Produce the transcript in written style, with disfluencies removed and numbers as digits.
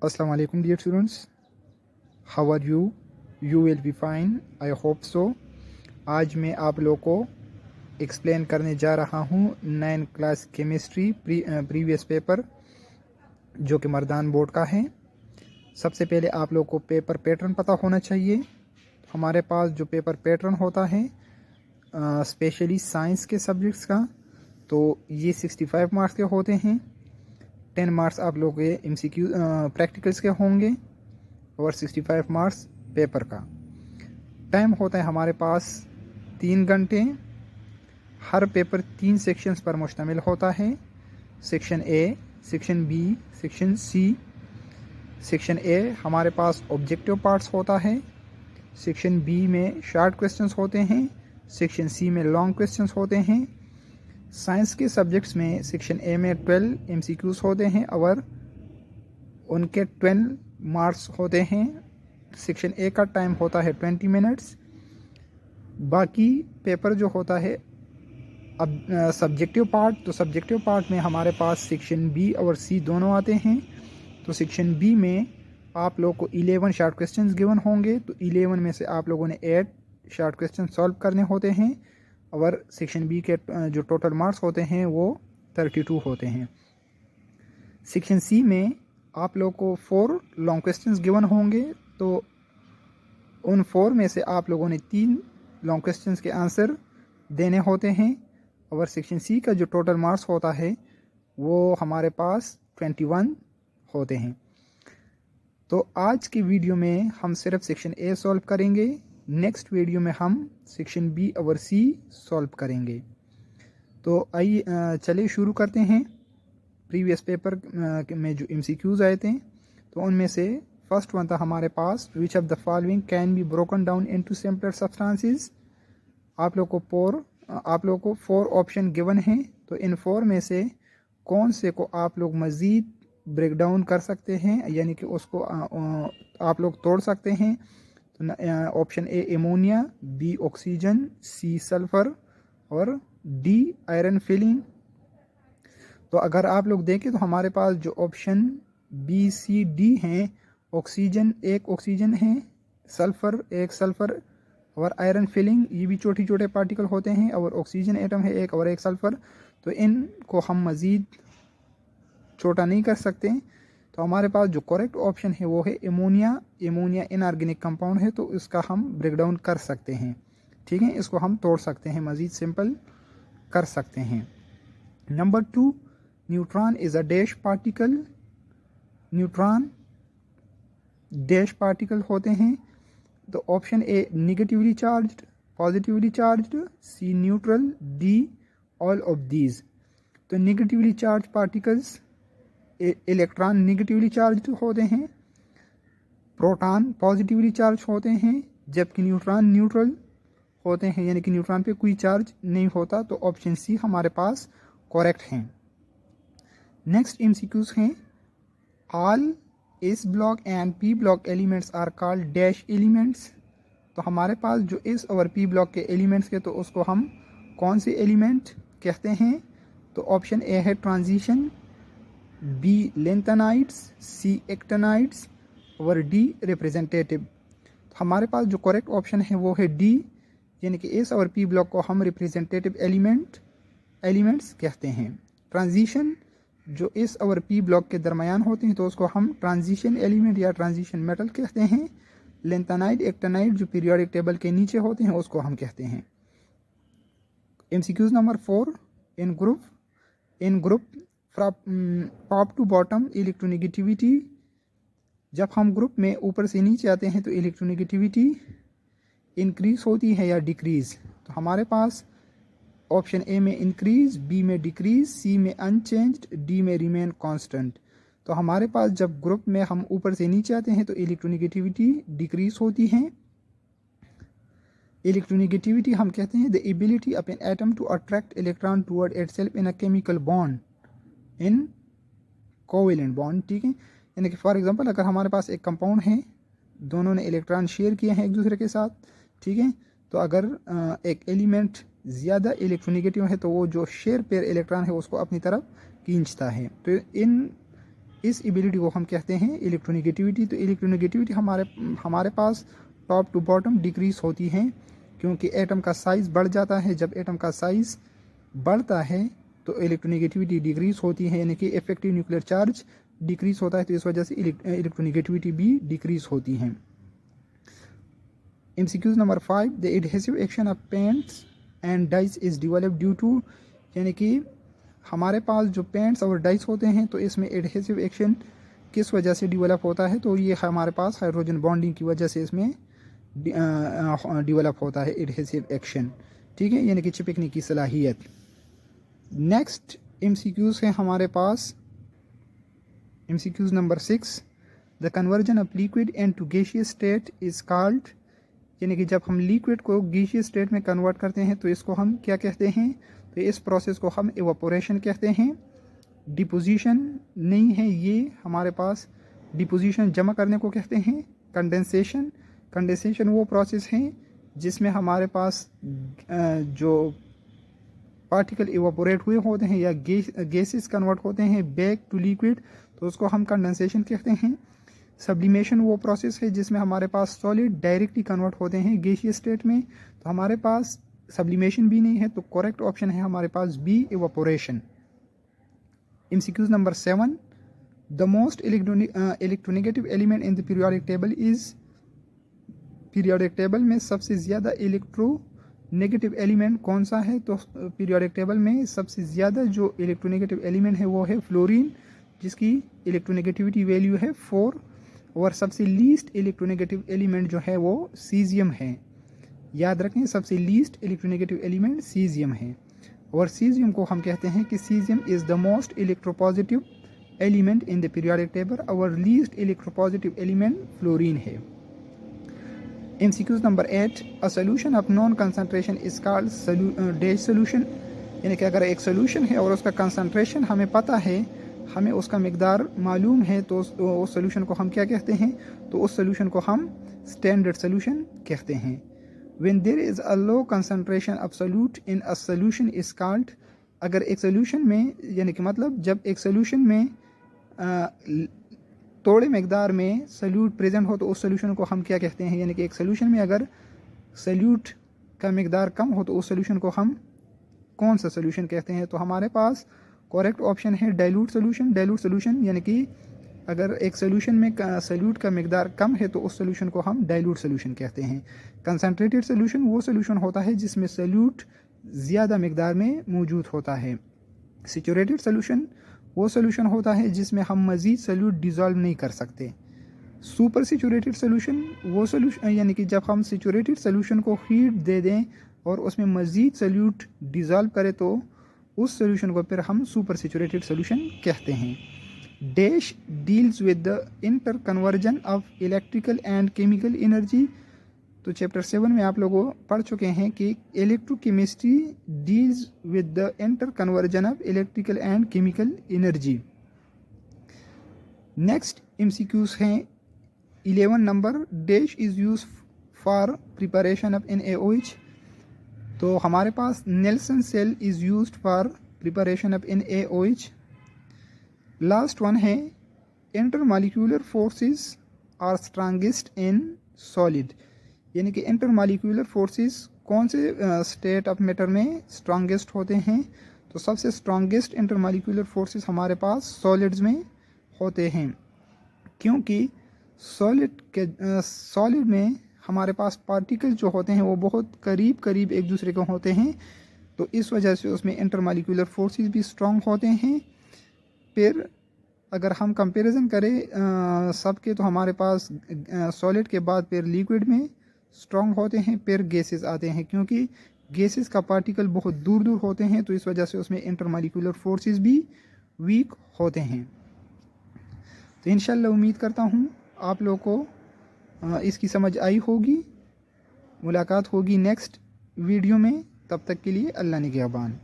Assalamu alaikum dear students, how are you? You will be fine, I hope so. आज मैं आप लोगों को एक्सप्लेन करने जा रहा हूँ 9 क्लास केमिस्ट्री प्रीवियस पेपर जो कि मर्दान बोर्ड का है। सबसे पहले आप लोगों को पेपर पैटर्न पता होना चाहिए। हमारे पास जो पेपर पैटर्न होता है स्पेशली साइंस के सब्जेक्ट्स का, तो ये 65 मार्क्स के होते हैं। 10 मार्क्स आप लोगों के MCQ प्रैक्टिकल्स के होंगे और 65 मार्क्स पेपर का। टाइम होता है हमारे पास 3 घंटे। हर पेपर 3 सेक्शंस पर मुश्तमिल होता है। Section A, section B, section C. Section A हमारे पास ऑब्जेक्टिव पार्ट्स होता है। सेक्शन बी में शॉर्ट क्वेश्चंस होते हैं। सेक्शन सी में लॉन्ग क्वेश्चंस होते हैं। साइंस के सब्जेक्ट्स में सेक्शन ए में 12 MCQs होते हैं और उनके 12 मार्क्स होते हैं। सेक्शन ए का टाइम होता है 20 मिनट्स। बाकी पेपर जो होता है अब सब्जेक्टिव पार्ट, तो सब्जेक्टिव पार्ट में हमारे पास सेक्शन बी और सी दोनों आते हैं। तो सेक्शन बी में आप लोग को 11 शॉर्ट क्वेश्चंस गिवन होंगे। तो 11 में से आप लोगों ने 8 शॉर्ट क्वेश्चन सॉल्व करने होते हैं और सेक्शन बी के जो टोटल मार्क्स होते हैं वो 32 होते हैं। सेक्शन सी में आप लोग को 4 लॉन्ग क्वेश्चंस गिवन होंगे। तो उन 4 में से आप लोगों ने 3 लॉन्ग क्वेश्चंस के आंसर देने होते हैं और सेक्शन सी का जो टोटल मार्क्स होता है वो हमारे पास 21 होते हैं। तो आज की वीडियो में हम सिर्फ सेक्शन ए सॉल्व करेंगे। नेक्स्ट वीडियो में हम सेक्शन बी और सी सॉल्व करेंगे। तो आइए चलिए शुरू करते हैं। प्रीवियस पेपर में जो MCQs आए थे तो उनमें से फर्स्ट वन था हमारे पास, which of the following can be broken down into simpler substances. आप लोग को 4 ऑप्शन गिवन हैं। तो इन 4 में से कौन से को आप लोग मज़ीद ब्रेक डाउन कर सकते हैं, यानी कि उसको आप लोग तोड़ सकते हैं। तो option A ammonia, B oxygen, C sulphur और डी आयरन फिलिंग। तो अगर आप लोग देखें तो हमारे पास जो ऑप्शन बी सी डी हैं, ऑक्सीजन एक ऑक्सीजन है, सल्फर एक सल्फर और आयरन फिलिंग, ये भी छोटे छोटे पार्टिकल होते हैं और ऑक्सीजन एटम है एक और एक सल्फर। तो इनको हम मज़ीद छोटा नहीं कर सकते। तो हमारे पास जो करेक्ट ऑप्शन है वो है एमोनिया। एमोनिया इनऑर्गेनिक कंपाउंड है तो इसका हम ब्रेक डाउन कर सकते हैं। ठीक है, इसको हम तोड़ सकते हैं, मज़ीद सिंपल कर सकते हैं। Number 2, neutron is a dash particle. Neutron dash particle होते हैं। तो option A negatively charged, positively charged, C neutral, D all of these. तो negatively charge particles, electron negatively charge होते हैं, प्रोटॉन पॉजिटिवली चार्ज होते हैं, जबकि न्यूट्रॉन न्यूट्रल होते हैं, यानी कि न्यूट्रॉन पे कोई चार्ज नहीं होता। तो ऑप्शन सी हमारे पास करेक्ट हैं। नेक्स्ट MCQs हैं, all S block and P block elements are called dash elements. तो हमारे पास जो एस और पी ब्लॉक के एलिमेंट्स के, तो उसको हम कौन से एलिमेंट कहते हैं? तो ऑप्शन ए है ट्रांजिशन, बी लेंथेनाइड्स, सी एक्टिनाइड्स और डी रिप्रेजेंटेटिव। तो हमारे पास जो करेक्ट ऑप्शन है वो है डी, यानी कि एस और पी ब्लॉक को हम रिप्रेजेंटेटिव एलिमेंट्स कहते हैं। ट्रांजिशन जो एस और पी ब्लॉक के दरमियान होते हैं तो उसको हम ट्रांजिशन एलिमेंट या ट्रांजिशन मेटल कहते हैं। लेंथेनाइड एक्टिनाइड जो पीरियोडिक टेबल के नीचे होते हैं उसको हम कहते हैं। MCQs number 4, in group top to bottom electronegativity. जब हम ग्रुप में ऊपर से नीचे आते हैं तो इलेक्ट्रोनेगेटिविटी इंक्रीज होती है या डिक्रीज। तो हमारे पास ऑप्शन ए में इंक्रीज, बी में डिक्रीज, सी में अनचेंज्ड, डी में रिमेन कांस्टेंट। तो हमारे पास जब ग्रुप में हम ऊपर से नीचे आते हैं तो इलेक्ट्रोनेगेटिविटी डिक्रीज होती है। इलेक्ट्रोनेगेटिविटी हम कहते हैं the ability of an atom to attract electron toward itself in a chemical bond in covalent bond. ठीक है, यानी कि फॉर एग्जांपल अगर हमारे पास एक कंपाउंड है, दोनों ने इलेक्ट्रॉन शेयर किए हैं एक दूसरे के साथ, ठीक है, तो अगर एक एलिमेंट ज़्यादा इलेक्ट्रोनेगेटिव है तो वो जो शेयर पेयर इलेक्ट्रॉन है उसको अपनी तरफ खींचता है। तो इन इस एबिलिटी को हम कहते हैं इलेक्ट्रोनेगेटिविटी। तो इलेक्ट्रोनेगेटिविटी हमारे पास टॉप टू बॉटम डिक्रीज होती है, क्योंकि एटम का साइज़ बढ़ जाता है। जब एटम का साइज़ बढ़ता है तो इलेक्ट्रोनेगेटिविटी डिक्रीज होती है, यानी कि इफेक्टिव न्यूक्लियर चार्ज डिक्रीज होता है, तो इस वजह से इलेक्ट्रोनेगेटिविटी भी डिक्रीज होती है। MCQ number 5, the adhesive action of paints and dyes is developed due to, यानी कि हमारे पास जो पेंट्स और डाइस होते हैं तो इसमें एडहेसिव एक्शन किस वजह से डेवलप होता है, तो ये हमारे पास हाइड्रोजन बॉन्डिंग की वजह से इसमें डेवलप होता है एडहेसिव एक्शन, ठीक है, यानी कि चिपकने की सलाहियत। नेक्स्ट MCQs हैं हमारे पास MCQs number 6, the conversion of liquid into gaseous state is called, यानी कि जब हम लिक्विड को गैसियस स्टेट में कन्वर्ट करते हैं तो इसको हम क्या कहते हैं, तो इस प्रोसेस को हम इवापोरेशन कहते हैं। डिपोजिशन नहीं है ये हमारे पास, डिपोजिशन जमा करने को कहते हैं। कंडेंसेशन, कंडेंसेशन वो प्रोसेस है जिसमें हमारे पास जो पार्टिकल इवापोरेट हुए होते हैं या गैसेस कन्वर्ट होते हैं बैक टू लिक्विड, तो उसको हम कंडेंसेशन कहते हैं। सब्लिमेशन वो प्रोसेस है जिसमें हमारे पास सॉलिड डायरेक्टली कन्वर्ट होते हैं गैसियस स्टेट में, तो हमारे पास सब्लिमेशन भी नहीं है, तो करेक्ट ऑप्शन है हमारे पास B, evaporation. MCQs number 7, the most electronegative element in the periodic table is, periodic table में सबसे ज़्यादा इलेक्ट्रोनेगेटिव एलिमेंट कौन सा है, तो पीरियोडिक टेबल में सबसे ज़्यादा जो इलेक्ट्रोनेगेटिव एलिमेंट है वो है फ्लोरीन, जिसकी इलेक्ट्रोनेगेटिविटी वैल्यू है 4, और सबसे लीस्ट इलेक्ट्रोनेगेटिव एलिमेंट जो है वो सीजियम है। याद रखें, सबसे लीस्ट इलेक्ट्रोनेगेटिव एलिमेंट सीजियम है, और सीजियम को हम कहते हैं कि caesium is the most electropositive element in the periodic table, और लीस्ट इलेक्ट्रोपॉजिटिव एलिमेंट फ्लोरीन है। MCQs number 8, a solution of non concentration is called dash solution, यानी कि अगर एक सोल्यूशन है और उसका कंसंट्रेशन हमें पता है, हमें उसका मिकदार मालूम है, तो उस सोल्यूशन को हम क्या कहते हैं, तो उस सोल्यूशन को हम स्टैंडर्ड सोल्यूशन कहते हैं। When there is a low concentration of solute in a solution is called, अगर एक सोल्यूशन में, यानी कि मतलब जब एक सोल्यूशन में थोड़े मिकदार में सोल्यूट प्रेजेंट हो तो उस सोल्यूशन को हम क्या कहते हैं, यानी कि एक सोल्यूशन में अगर सोल्यूट का मिकदार कम हो तो उस सोल्यूशन को हम कौन सा सोल्यूशन कहते हैं, तो हमारे पास करेक्ट ऑप्शन है डाइल्यूट सोल्यूशन। डाइल्यूट सोल्यूशन यानी कि अगर एक सोल्यूशन में सोल्यूट का मिकदार कम है तो उस सोल्यूशन को हम डाइल्यूट सोल्यूशन कहते हैं। कंसनट्रेटेड सोल्यूशन वो सोल्यूशन होता है जिसमें सोल्यूट ज़्यादा मिकदार में मौजूद होता है। सैचुरेटेड सोल्यूशन वो सोल्यूशन होता है जिसमें हम मज़ीद सोल्यूट डिज़ोल्व नहीं कर सकते। सुपर सैचुरेटेड सोल्यूशन वो सोल्यूशन, यानी कि जब हम सैचुरेटेड सोल्यूशन को हीट दे दें और उसमें मज़ीद सोल्यूट डिज़ोल्व करें तो उस सोल्यूशन को फिर हम सुपर सैचुरेटेड सोल्यूशन कहते हैं। Dash deals with the inter conversion of electrical and chemical energy, तो चैप्टर 7 में आप लोग पढ़ चुके हैं कि electrochemistry deals with the inter conversion of electrical and chemical energy. Next MCQs हैं 11 number, dash is use for preparation of NaOH, तो हमारे पास Nelson cell is used for preparation of NaOH। Last one है intermolecular forces are strongest in solid, यानी कि intermolecular forces कौन से state of matter में स्ट्रांगेस्ट होते हैं, तो सबसे स्ट्रांगेस्ट इंटरमॉलिक्यूलर फोर्सेस हमारे पास सॉलिड्स में होते हैं, क्योंकि सॉलिड में हमारे पास पार्टिकल जो होते हैं वो बहुत करीब करीब एक दूसरे के होते हैं, तो इस वजह से उसमें इंटरमॉलिक्यूलर फोर्सेस भी स्ट्रांग होते हैं। फिर अगर हम कंपैरिजन करें सबके, तो हमारे पास सॉलिड के बाद फिर लिक्विड में स्ट्रांग होते हैं, फिर गैसेस आते हैं, क्योंकि गैसेस का पार्टिकल बहुत दूर दूर होते हैं, तो इस वजह से उसमें इंटरमॉलिक्यूलर फोर्सेस भी वीक होते हैं। तो इंशाल्लाह उम्मीद करता हूँ आप लोगों को इसकी समझ आई होगी। मुलाकात होगी नेक्स्ट वीडियो में, तब तक के लिए अल्लाह निगहबान।